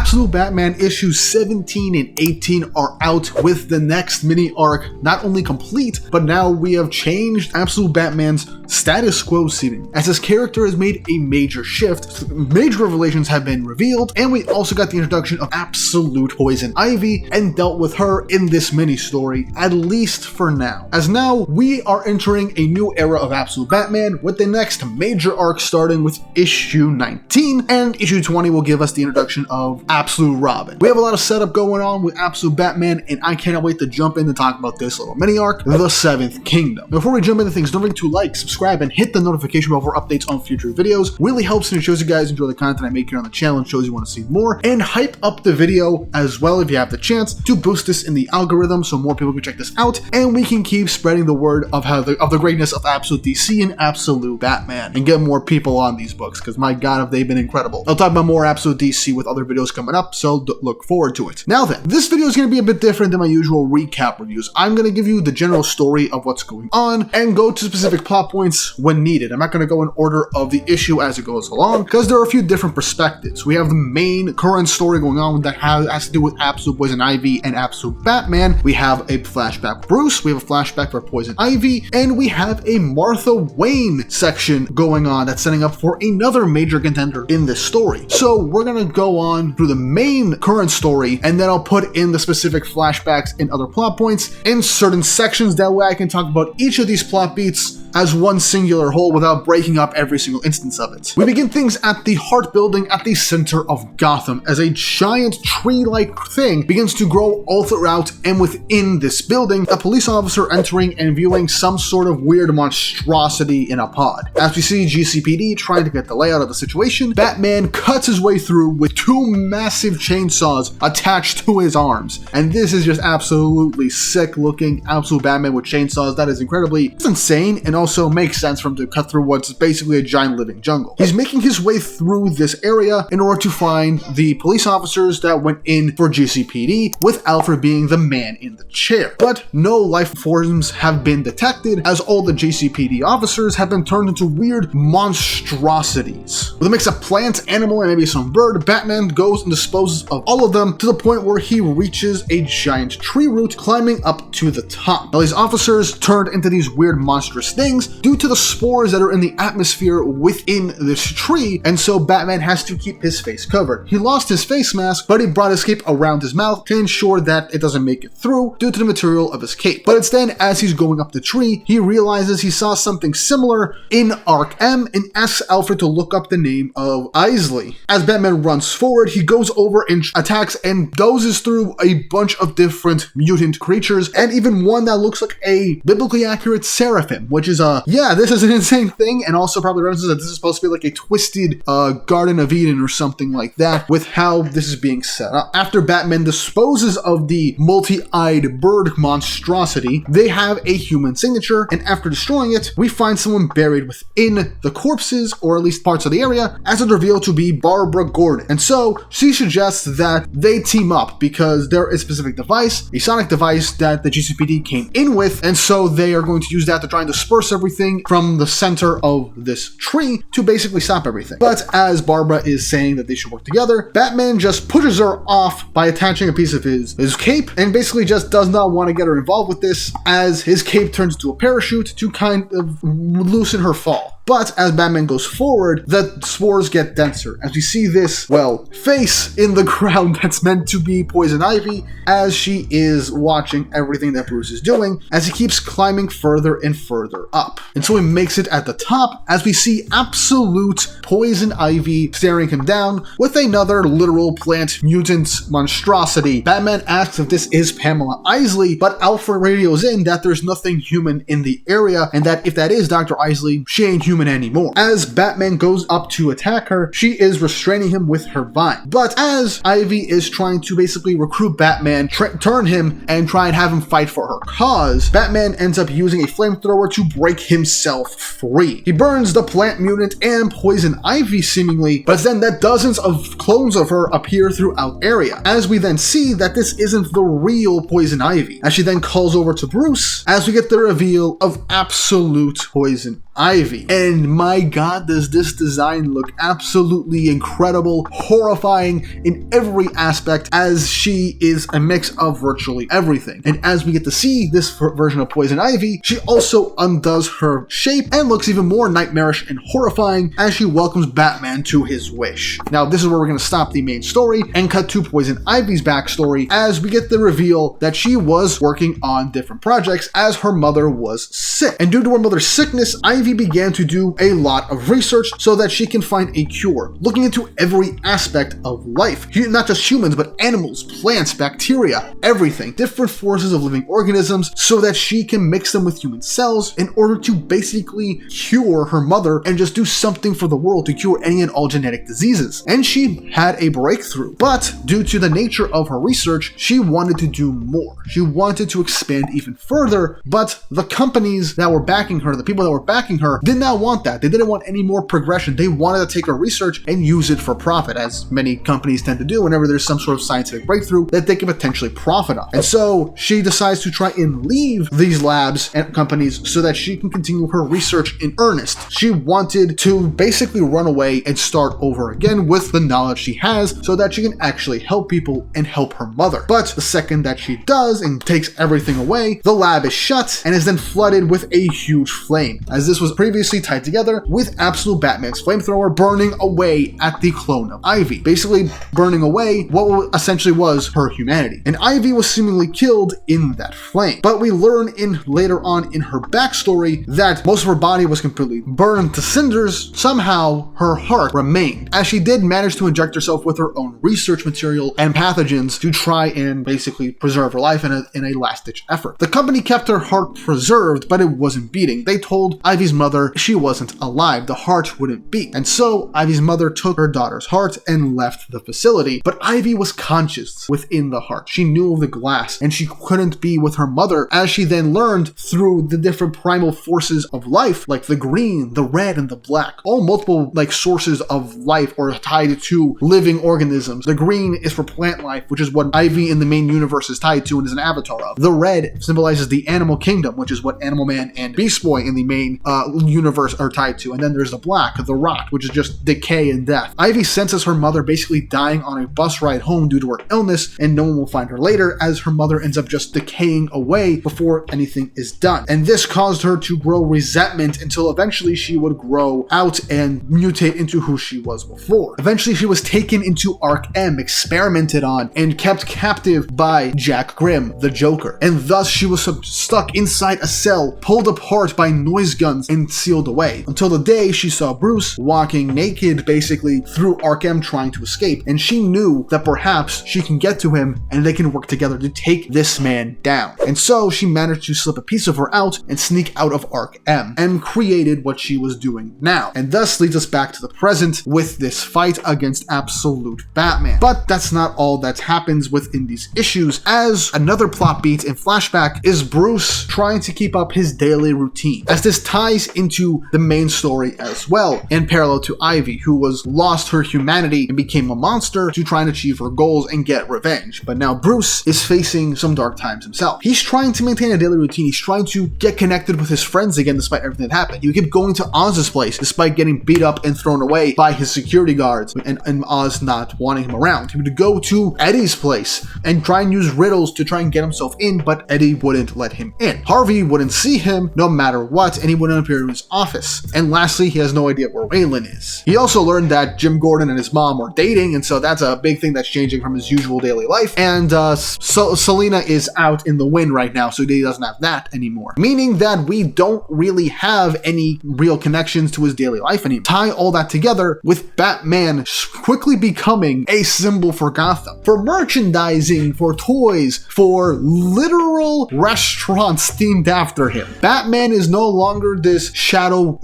Absolute Batman issues 17 and 18 are out with the next mini arc not only complete, but now we have changed Absolute Batman's status quo seating, as his character has made a major shift. Major revelations have been revealed, and we also got the introduction of Absolute Poison Ivy and dealt with her in this mini story, at least for now. As now we are entering a new era of Absolute Batman with the next major arc starting with issue 19, and issue 20 will give us the introduction of Absolute Robin. We have a lot of setup going on with Absolute Batman, and I cannot wait to jump in and talk about this little mini arc, The Seventh Kingdom. Before we jump into things, don't forget to like, subscribe, and hit the notification bell for updates on future videos. Really helps, and it shows you guys enjoy the content I make here on the channel and shows you want to see more. And hype up the video as well if you have the chance to boost this in the algorithm so more people can check this out, and we can keep spreading the word of how the greatness of Absolute DC and Absolute Batman, and get more people on these books, because my god have they been incredible. I'll talk about more Absolute DC with other videos coming up, so look forward to it. Now then, this video is going to be a bit different than my usual recap reviews. I'm going to give you the general story of what's going on and go to specific plot points when needed. I'm not going to go in order of the issue as it goes along, because there are a few different perspectives. We have the main current story going on that has to do with Absolute Poison Ivy and Absolute Batman. We have a flashback for Bruce, we have a flashback for Poison Ivy, and we have a Martha Wayne section going on that's setting up for another major contender in this story. So we're going to go on through the main current story, and then I'll put in the specific flashbacks and other plot points in certain sections. That way I can talk about each of these plot beats as one singular whole without breaking up every single instance of it. We begin things at the Heart Building at the center of Gotham, as a giant tree-like thing begins to grow all throughout, and within this building, a police officer entering and viewing some sort of weird monstrosity in a pod. As we see GCPD trying to get the layout of the situation, Batman cuts his way through with two massive chainsaws attached to his arms, and this is just absolutely sick looking. Absolute Batman with chainsaws, that is incredibly, it's insane, and also makes sense for him to cut through what's basically a giant living jungle. He's making his way through this area in order to find the police officers that went in for GCPD, with Alfred being the man in the chair. But no life forms have been detected, as all the GCPD officers have been turned into weird monstrosities. With a mix of plant, animal, and maybe some bird, Batman goes and disposes of all of them to the point where he reaches a giant tree root, climbing up to the top. Now these officers turned into these weird monstrous things due to the spores that are in the atmosphere within this tree, and so Batman has to keep his face covered. He lost his face mask, but he brought his cape around his mouth to ensure that it doesn't make it through due to the material of his cape. But it's then, as he's going up the tree, he realizes he saw something similar in Arc M and asks Alfred to look up the name of Isley. As Batman runs forward, he goes over and attacks and dozes through a bunch of different mutant creatures, and even one that looks like a biblically accurate seraphim, which is yeah, this is an insane thing, and also probably references that this is supposed to be like a twisted Garden of Eden or something like that with how this is being set up. After Batman disposes of the multi-eyed bird monstrosity, they have a human signature, and after destroying it, we find someone buried within the corpses, or at least parts of the area, as it's revealed to be Barbara Gordon. And so she suggests that they team up because there is a specific device, a sonic device that the GCPD came in with, and so they are going to use that to try and disperse everything from the center of this tree to basically stop everything. But as Barbara is saying that they should work together, Batman just pushes her off by attaching a piece of his cape, and basically just does not want to get her involved with this, as his cape turns into a parachute to kind of loosen her fall. But as Batman goes forward, the spores get denser, as we see this, well, face in the ground that's meant to be Poison Ivy, as she is watching everything that Bruce is doing, as he keeps climbing further and further up. And so he makes it at the top, as we see Absolute Poison Ivy staring him down with another literal plant mutant monstrosity. Batman asks if this is Pamela Isley, but Alfred radios in that there's nothing human in the area, and that if that is Dr. Isley, she ain't human anymore. As Batman goes up to attack her, she is restraining him with her vine. But as Ivy is trying to basically recruit Batman, turn him, and try and have him fight for her cause, Batman ends up using a flamethrower to break himself free. He burns the plant mutant and Poison Ivy seemingly, but then that dozens of clones of her appear throughout area, as we then see that this isn't the real Poison Ivy, as she then calls over to Bruce, as we get the reveal of Absolute Poison Ivy. And my god, does this design look absolutely incredible, horrifying in every aspect, as she is a mix of virtually everything. And as we get to see this version of Poison Ivy, she also undoes her shape and looks even more nightmarish and horrifying as she welcomes Batman to his wish. Now, this is where we're going to stop the main story and cut to Poison Ivy's backstory as we get the reveal that she was working on different projects as her mother was sick. And due to her mother's sickness, Ivy began to do a lot of research so that she can find a cure, looking into every aspect of life. Not just humans, but animals, plants, bacteria, everything, different forces of living organisms, so that she can mix them with human cells in order to basically cure her mother and just do something for the world to cure any and all genetic diseases. And she had a breakthrough, but due to the nature of her research, she wanted to do more. She wanted to expand even further, but the companies that were backing her, the people that were backing her, did not want that. They didn't want any more progression. They wanted to take her research and use it for profit, as many companies tend to do whenever there's some sort of scientific breakthrough that they can potentially profit on. And so she decides to try and leave these labs and companies so that she can continue her research in earnest. She wanted to basically run away and start over again with the knowledge she has so that she can actually help people and help her mother. But the second that she does and takes everything away, the lab is shut and is then flooded with a huge flame, as this was previously tied together with Absolute Batman's flamethrower burning away at the clone of Ivy, basically burning away what essentially was her humanity. And Ivy was seemingly killed in that flame. But we learn later on in her backstory that most of her body was completely burned to cinders. Somehow her heart remained, as she did manage to inject herself with her own research material and pathogens to try and basically preserve her life in a last-ditch effort. The company kept her heart preserved, but it wasn't beating. They told Ivy's mother she wasn't alive, the heart wouldn't beat. And so Ivy's mother took her daughter's heart and left the facility. But Ivy was conscious within the heart. She knew of the glass, and she couldn't be with her mother, as she then learned through the different primal forces of life, like the green, the red, and the black, all multiple sources of life or tied to living organisms. The green is for plant life, which is what Ivy in the main universe is tied to and is an avatar of. The red symbolizes the animal kingdom, which is what Animal Man and Beast Boy in the main universe are tied to. And then there's the black, the rot, which is just decay and death. Ivy senses her mother basically dying on a bus ride home due to her illness, and no one will find her later, as her mother ends up just decaying away before anything is done. And this caused her to grow resentment until eventually she would grow out and mutate into who she was before. Eventually she was taken into Arc M, experimented on, and kept captive by Jack Grimm, the Joker. And thus she was stuck inside a cell, pulled apart by noise guns, and sealed away. Until the day she saw Bruce walking naked basically through Arc M trying to escape, and she knew that perhaps she can get to him and they can work together to take this man down. And so she managed to slip a piece of her out and sneak out of Arc M, and created what she was doing now. And thus leads us back to the present with this fight against Absolute Batman. But that's not all that happens within these issues, as another plot beat in flashback is Bruce trying to keep up his daily routine, as this ties into the main story as well, in parallel to Ivy, who was lost her humanity and became a monster to try and achieve her goals and get revenge. But now Bruce is facing some dark times himself. He's trying to maintain a daily routine. He's trying to get connected with his friends again despite everything that happened. He kept going to Oz's place despite getting beat up and thrown away by his security guards and Oz not wanting him around. He would go to Eddie's place and try and use riddles to try and get himself in, but Eddie wouldn't let him in. Harvey wouldn't see him no matter what, and he wouldn't appear in his office. And lastly, he has no idea where Waylon is. He also learned that Jim Gordon and his mom are dating, and so that's a big thing that's changing from his usual daily life. And Selena is out in the wind right now, so he doesn't have that anymore. Meaning that we don't really have any real connections to his daily life anymore. Tie all that together with Batman quickly becoming a symbol for Gotham, for merchandising, for toys, for literal restaurants themed after him. Batman is no longer this shadow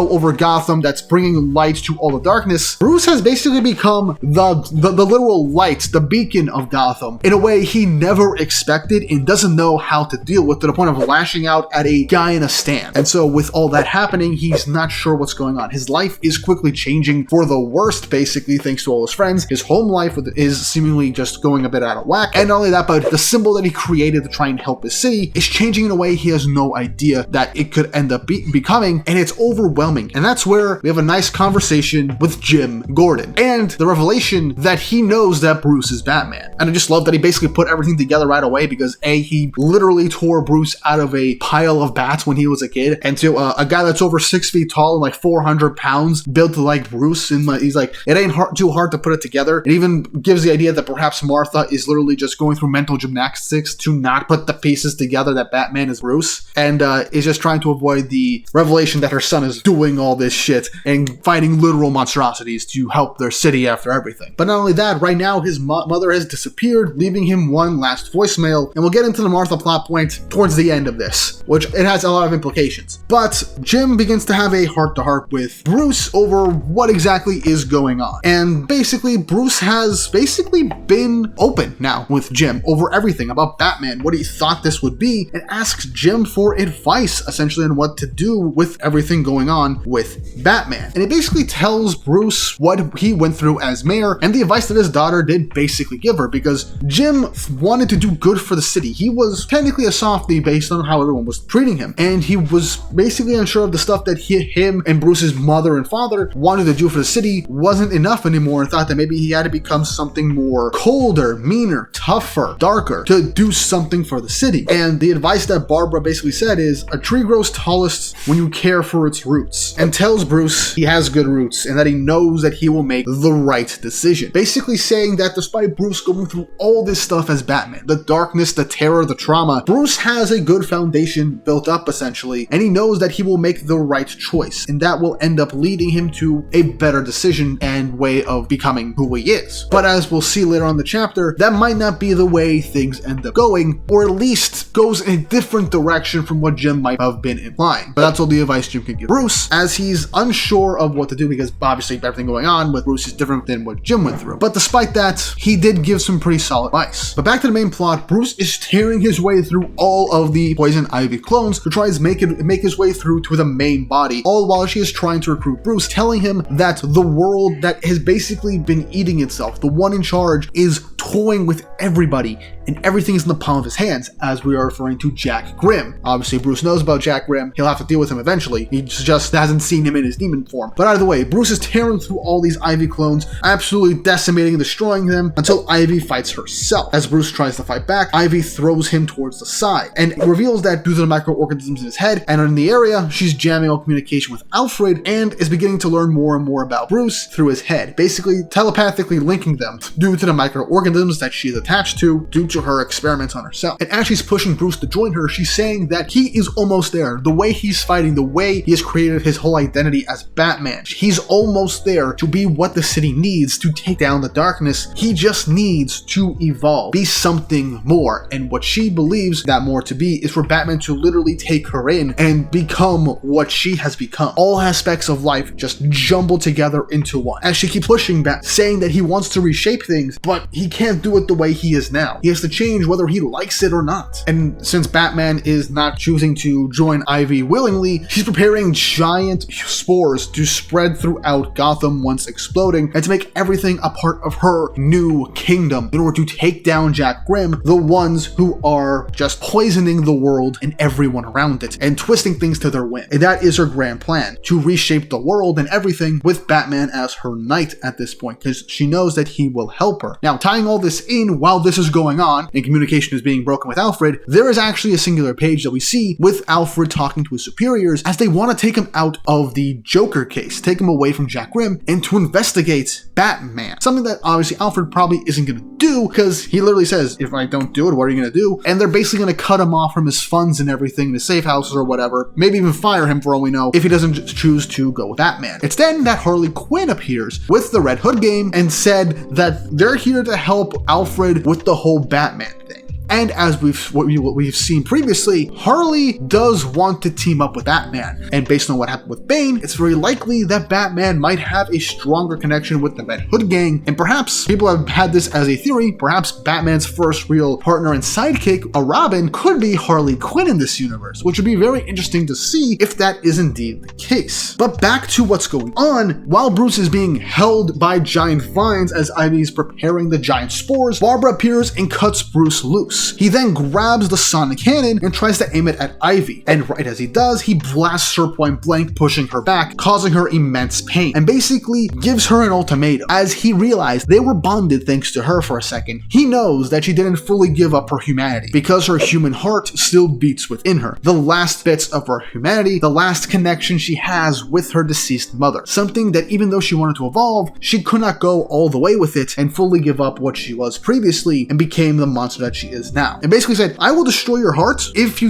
over Gotham that's bringing light to all the darkness. Bruce has basically become the literal light, the beacon of Gotham, in a way he never expected and doesn't know how to deal with, to the point of lashing out at a guy in a stand. And so with all that happening, he's not sure what's going on. His life is quickly changing for the worst, basically, thanks to all his friends. His home life is seemingly just going a bit out of whack. And not only that, but the symbol that he created to try and help his city is changing in a way he has no idea that it could end up becoming. coming, and it's overwhelming. And that's where we have a nice conversation with Jim Gordon and the revelation that he knows that Bruce is Batman. And I just love that he basically put everything together right away, because A, he literally tore Bruce out of a pile of bats when he was a kid, and to a guy that's over 6 feet tall and like 400 pounds built like Bruce, and he's like, it ain't too hard to put it together. It even gives the idea that perhaps Martha is literally just going through mental gymnastics to not put the pieces together that Batman is Bruce, and is just trying to avoid the revelation that her son is doing all this shit and fighting literal monstrosities to help their city after everything. But not only that, right now his mother has disappeared, leaving him one last voicemail, and we'll get into the Martha plot point towards the end of this, which it has a lot of implications. But Jim begins to have a heart-to-heart with Bruce over what exactly is going on. And basically, Bruce has basically been open now with Jim over everything about Batman, what he thought this would be, and asks Jim for advice, essentially, on what to do with everything going on with Batman. And it basically tells Bruce what he went through as mayor and the advice that his daughter did basically give her, because Jim wanted to do good for the city. He was technically a softie based on how everyone was treating him, and he was basically unsure of the stuff that him and Bruce's mother and father wanted to do for the city wasn't enough anymore, and thought that maybe he had to become something more colder, meaner, tougher, darker to do something for the city. And the advice that Barbara basically said is, a tree grows tallest when you care for its roots, and tells Bruce he has good roots and that he knows that he will make the right decision. Basically saying that despite Bruce going through all this stuff as Batman, the darkness, the terror, the trauma, Bruce has a good foundation built up essentially, and he knows that he will make the right choice, and that will end up leading him to a better decision and way of becoming who he is. But as we'll see later on in the chapter, that might not be the way things end up going, or at least goes in a different direction from what Jim might have been implying. But that's all the advice Jim can give Bruce, as he's unsure of what to do, because obviously everything going on with Bruce is different than what Jim went through. But despite that, he did give some pretty solid advice. But back to the main plot, Bruce is tearing his way through all of the Poison Ivy clones to try to make his way through to the main body, all while she is trying to recruit Bruce, telling him that the world that has basically been eating itself, the one in charge, is toying with everybody, and everything is in the palm of his hands, as we are referring to Jack Grimm. Obviously, Bruce knows about Jack Grimm. He'll have to deal with him eventually. He just hasn't seen him in his demon form. But either way, Bruce is tearing through all these Ivy clones, absolutely decimating and destroying them, until Ivy fights herself. As Bruce tries to fight back, Ivy throws him towards the side, and reveals that due to the microorganisms in his head and in the area, she's jamming all communication with Alfred, and is beginning to learn more and more about Bruce through his head, basically telepathically linking them due to the microorganisms that she's attached to due to her experiments on herself. And as she's pushing Bruce to join her, she's saying that he is almost there. The way he's fighting, the way he has created his whole identity as Batman, he's almost there to be what the city needs to take down the darkness. He just needs to evolve, be something more. And what she believes that more to be is for Batman to literally take her in and become what she has become. All aspects of life just jumbled together into one. As she keeps pushing back, saying that he wants to reshape things, but he can't do it the way he is now. He has to change whether he likes it or not. And since Batman is not choosing to join Ivy willingly, she's preparing giant spores to spread throughout Gotham once exploding, and to make everything a part of her new kingdom in order to take down Jack Grimm, the ones who are just poisoning the world and everyone around it, and twisting things to their whim. And that is her grand plan, to reshape the world and everything with Batman as her knight at this point, because she knows that he will help her. Now, tying all this in while this is going on and communication is being broken with Alfred, there is actually a singular page that we see with Alfred talking to his superiors as they want to take him out of the Joker case, take him away from Jack Grimm, and to investigate Batman. Something that obviously Alfred probably isn't going to do, because he literally says, if I don't do it, what are you going to do? And they're basically going to cut him off from his funds and everything, the safe houses or whatever, maybe even fire him for all we know if he doesn't choose to go with Batman. It's then that Harley Quinn appears with the Red Hood game and said that they're here to help Alfred with the whole Batman thing. And as we've seen previously, Harley does want to team up with Batman. And based on what happened with Bane, it's very likely that Batman might have a stronger connection with the Red Hood gang. And perhaps, people have had this as a theory, perhaps Batman's first real partner and sidekick, a Robin, could be Harley Quinn in this universe, which would be very interesting to see if that is indeed the case. But back to what's going on. While Bruce is being held by giant vines as Ivy's preparing the giant spores, Barbara appears and cuts Bruce loose. Bruce. He then grabs the sonic cannon and tries to aim it at Ivy, and right as he does, he blasts her point blank, pushing her back, causing her immense pain, and basically gives her an ultimatum. As he realized they were bonded thanks to her for a second, he knows that she didn't fully give up her humanity, because her human heart still beats within her. The last bits of her humanity, the last connection she has with her deceased mother. Something that even though she wanted to evolve, she could not go all the way with it and fully give up what she was previously and became the monster that she is now. And basically said, I will destroy your heart if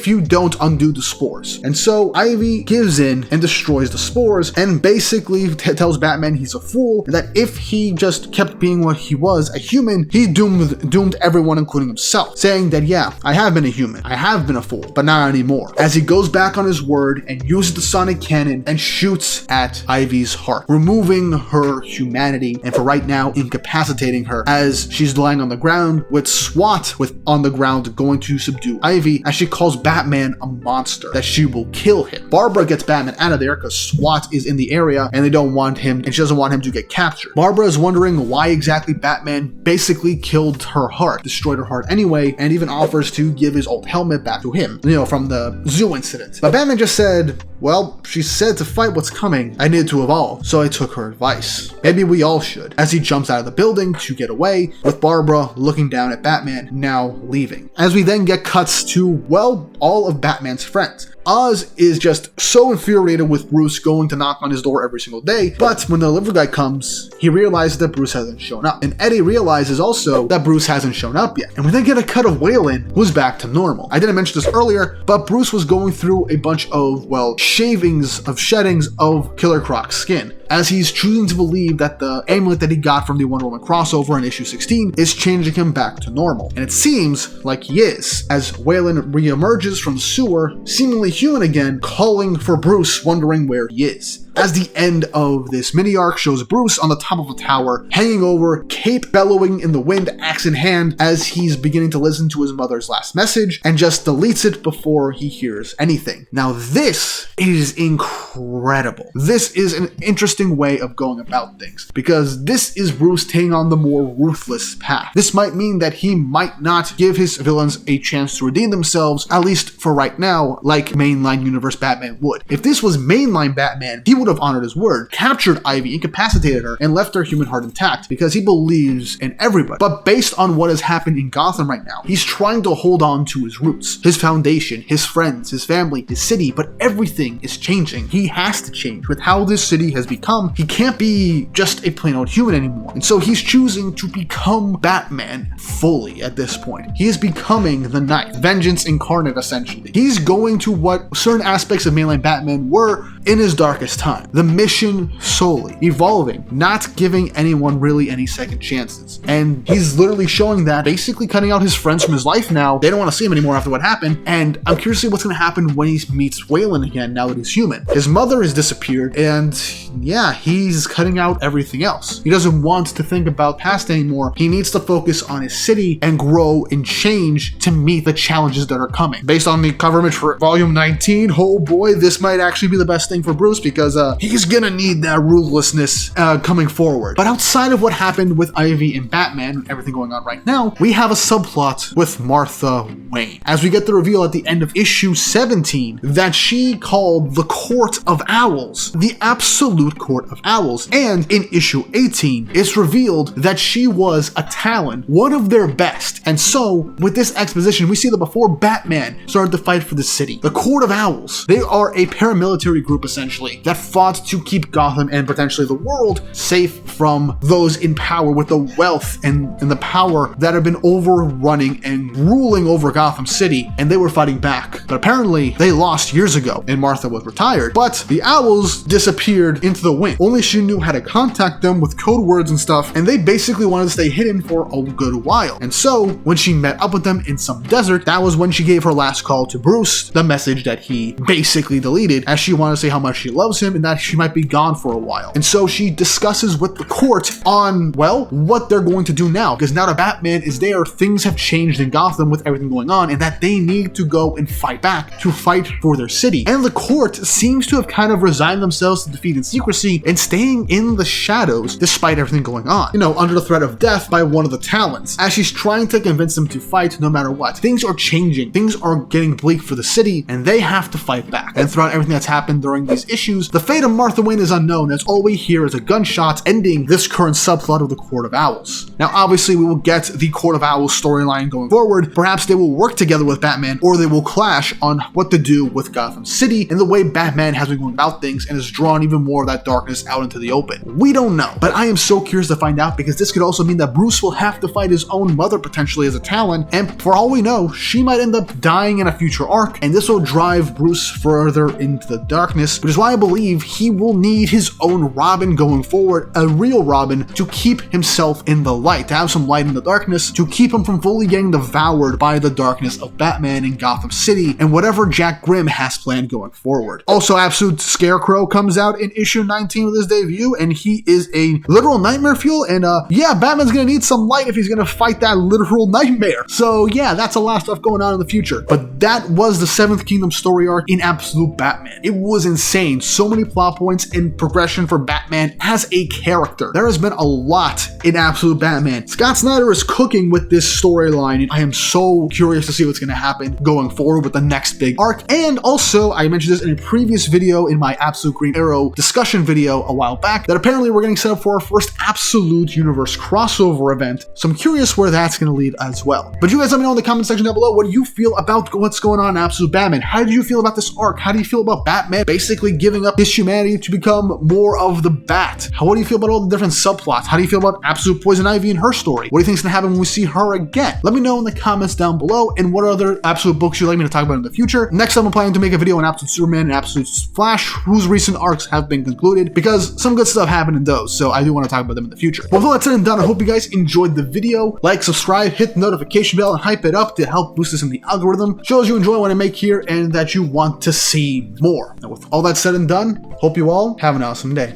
you don't undo the spores. And so Ivy gives in and destroys the spores and basically tells Batman he's a fool, and that if he just kept being what he was, a human, he doomed everyone, including himself, saying that, yeah, I have been a human, I have been a fool, but not anymore. As he goes back on his word and uses the sonic cannon and shoots at Ivy's heart, removing her humanity and for right now incapacitating her as she's lying on the ground, with SWAT on the ground going to subdue Ivy, as she calls Batman a monster, that she will kill him. Barbara gets Batman out of there because SWAT is in the area and they don't want him, and she doesn't want him to get captured. Barbara is wondering why exactly Batman basically killed her heart, destroyed her heart anyway, and even offers to give his old helmet back to him, from the zoo incident. But Batman just said, well, she said to fight what's coming, I needed to evolve, so I took her advice. Maybe we all should. As he jumps out of the building to get away, with Barbara looking down at Batman, now leaving. As we then get cuts to, well, all of Batman's friends. Oz is just so infuriated with Bruce going to knock on his door every single day, but when the delivery guy comes, he realizes that Bruce hasn't shown up. And Eddie realizes also that Bruce hasn't shown up yet. And we then get a cut of Waylon, who's back to normal. I didn't mention this earlier, but Bruce was going through a bunch of, sheddings of Killer Croc's skin, as he's choosing to believe that the amulet that he got from the Wonder Woman crossover in issue 16 is changing him back to normal. And it seems like he is, as Waylon reemerges from the sewer, seemingly human again, calling for Bruce, wondering where he is. As the end of this mini arc shows Bruce on the top of a tower, hanging over, cape bellowing in the wind, axe in hand, as he's beginning to listen to his mother's last message, and just deletes it before he hears anything. Now this is incredible. This is an interesting way of going about things, because this is Bruce taking on the more ruthless path. This might mean that he might not give his villains a chance to redeem themselves, at least for right now, like mainline universe Batman would. If this was mainline Batman, he would have honored his word, captured Ivy, incapacitated her, and left her human heart intact because he believes in everybody. But based on what has happened in Gotham right now, he's trying to hold on to his roots, his foundation, his friends, his family, his city, but everything is changing. He has to change. With how this city has become, he can't be just a plain old human anymore. And so he's choosing to become Batman fully at this point. He is becoming the Knight, vengeance incarnate essentially. He's going to what certain aspects of mainline Batman were in his darkest time. The mission solely, evolving, not giving anyone really any second chances. And he's literally showing that, basically cutting out his friends from his life now. They don't want to see him anymore after what happened. And I'm curious to see what's going to happen when he meets Waylon again now that he's human. His mother has disappeared, and yeah, he's cutting out everything else. He doesn't want to think about past anymore. He needs to focus on his city and grow and change to meet the challenges that are coming. Based on the cover image for volume 19, oh boy, this might actually be the best thing for Bruce, because he's gonna need that ruthlessness coming forward. But outside of what happened with Ivy and Batman, everything going on right now, we have a subplot with Martha Wayne, as we get the reveal at the end of issue 17 that she called the Court of Owls, the absolute Court of Owls. And in issue 18, it's revealed that she was a Talon, one of their best. And so with this exposition, we see that before Batman started to fight for the city, the Court of Owls, they are a paramilitary group essentially that fought to keep Gotham and potentially the world safe from those in power with the wealth and the power that have been overrunning and ruling over Gotham City, and they were fighting back. But apparently they lost years ago and Martha was retired, but the Owls disappeared into the wind. Only she knew how to contact them with code words and stuff, and they basically wanted to stay hidden for a good while. And so when she met up with them in some desert, that was when she gave her last call to Bruce, the message that he basically deleted, as she wanted to say how how much she loves him and that she might be gone for a while. And so she discusses with the court on, well, what they're going to do now, because now that Batman is there, things have changed in Gotham with everything going on, and that they need to go and fight back, to fight for their city. And the court seems to have kind of resigned themselves to defeat in secrecy and staying in the shadows despite everything going on, you know, under the threat of death by one of the Talons, as she's trying to convince them to fight no matter what. Things are changing, things are getting bleak for the city, and they have to fight back. And throughout everything that's happened during these issues, the fate of Martha Wayne is unknown, as all we hear is a gunshot ending this current subplot of the Court of Owls. Now obviously we will get the Court of Owls storyline going forward. Perhaps they will work together with Batman, or they will clash on what to do with Gotham City and the way Batman has been going about things and has drawn even more of that darkness out into the open. We don't know, but I am so curious to find out, because this could also mean that Bruce will have to fight his own mother potentially as a Talon, and for all we know, she might end up dying in a future arc, and this will drive Bruce further into the darkness, which is why I believe he will need his own Robin going forward, a real Robin, to keep himself in the light, to have some light in the darkness, to keep him from fully getting devoured by the darkness of Batman in Gotham City and whatever Jack Grimm has planned going forward. Also, Absolute Scarecrow comes out in issue 19 with his debut, and he is a literal nightmare fuel, and yeah, Batman's gonna need some light if he's gonna fight that literal nightmare. So yeah, that's a lot of stuff going on in the future. But that was the Seventh Kingdom story arc in Absolute Batman. It was insane. So many plot points and progression for Batman as a character. There has been a lot in Absolute Batman. Scott Snyder is cooking with this storyline, and I am so curious to see what's going to happen going forward with the next big arc. And also, I mentioned this in a previous video in my Absolute Green Arrow discussion video a while back, that apparently we're getting set up for our first Absolute Universe crossover event. So I'm curious where that's going to lead as well. But you guys let me know in the comment section down below, what do you feel about what's going on in Absolute Batman? How do you feel about this arc? How do you feel about Batman basically giving up his humanity to become more of the Bat? What do you feel about all the different subplots? How do you feel about Absolute Poison Ivy and her story? What do you think is going to happen when we see her again? Let me know in the comments down below, and what other Absolute books you'd like me to talk about in the future. Next time I'm planning to make a video on Absolute Superman and Absolute Flash, whose recent arcs have been concluded, because some good stuff happened in those, so I do want to talk about them in the future. Well, with all that said and done, I hope you guys enjoyed the video. Like, subscribe, hit the notification bell, and hype it up to help boost us in the algorithm. Shows you enjoy what I make here and that you want to see more. Now, with all that said and done, hope you all have an awesome day.